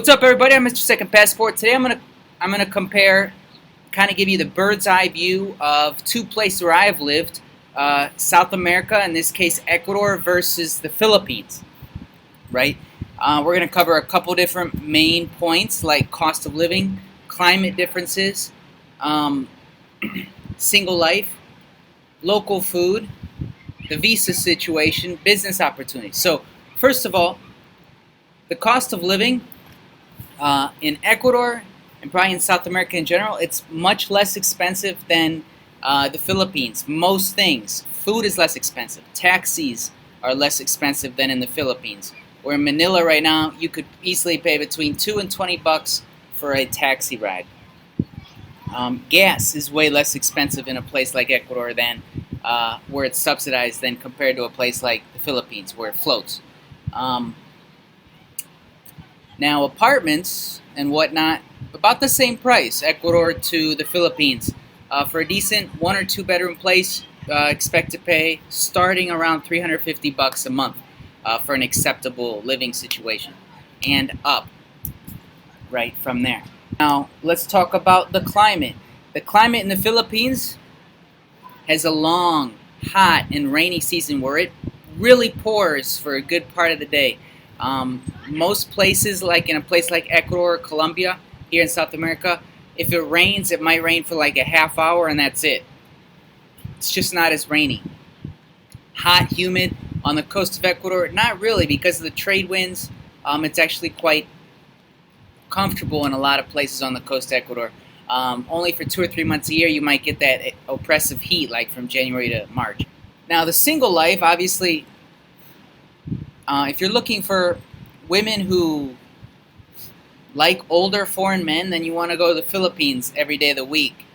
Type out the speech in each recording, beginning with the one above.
What's up, everybody? I'm Mr. Second Passport. Today I'm gonna compare, kind of give you the bird's eye view of two places where I've lived, South America, in this case Ecuador, versus the Philippines. Right? We're gonna cover a couple different main points like cost of living, climate differences, single life, local food, the visa situation, business opportunities. So first of all, the cost of living. In Ecuador and probably in South America in general, it's much less expensive than the Philippines. Most things. Food is less expensive. Taxis are less expensive than in the Philippines. Where in Manila right now, you could easily pay between $2 and $20 for a taxi ride. Gas is way less expensive in a place like Ecuador than where it's subsidized than compared to a place like the Philippines where it floats. Now, apartments and whatnot, about the same price, Ecuador to the Philippines. For a decent 1 or 2 bedroom place, expect to pay starting around $350 a month for an acceptable living situation, and up right from there. Now, let's talk about the climate. The climate in the Philippines has a long, hot, and rainy season where it really pours for a good part of the day. Most places, like in a place like Ecuador or Colombia, here in South America, if it rains, it might rain for like a half hour and that's it. It's just not as rainy. Hot, humid on the coast of Ecuador, not really, because of the trade winds. It's actually quite comfortable in a lot of places on the coast of Ecuador. Only for 2 or 3 months a year you might get that oppressive heat, like from January to March. Now, the single life, obviously, if you're looking for women who like older foreign men, then you want to go to the Philippines every day of the week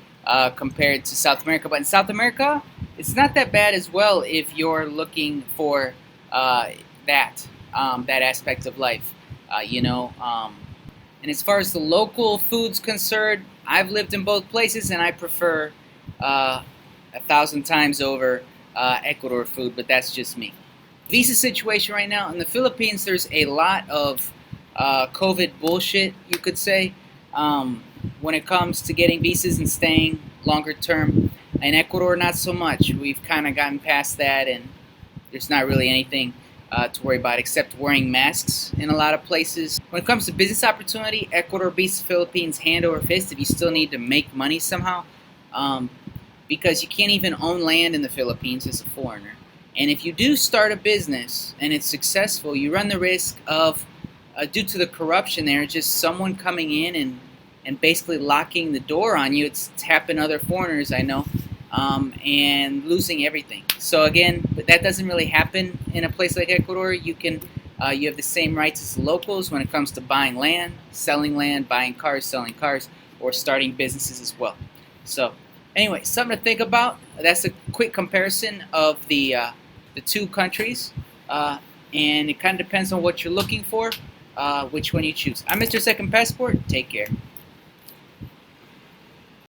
compared to South America. But in South America, it's not that bad as well if you're looking for that aspect of life, And as far as the local food's concerned, I've lived in both places, and I prefer 1,000 times over Ecuador food, but that's just me. Visa situation right now in the Philippines, there's a lot of COVID bullshit, you could say, when it comes to getting visas and staying longer term. In Ecuador, not so much. We've kind of gotten past that, and there's not really anything to worry about except wearing masks in a lot of places. When it comes to business opportunity, Ecuador beats the Philippines hand over fist if you still need to make money somehow, because you can't even own land in the Philippines as a foreigner. And if you do start a business and it's successful, you run the risk of, due to the corruption there, just someone coming in and basically locking the door on you. It's happened to other foreigners I know, and losing everything. So again, but that doesn't really happen in a place like Ecuador. You have the same rights as locals when it comes to buying land, buying cars, selling cars, or starting businesses as well. So anyway, something to think about. That's a quick comparison of the two countries, and it kind of depends on what you're looking for, which one you choose. I'm Mr. Second Passport. Take care.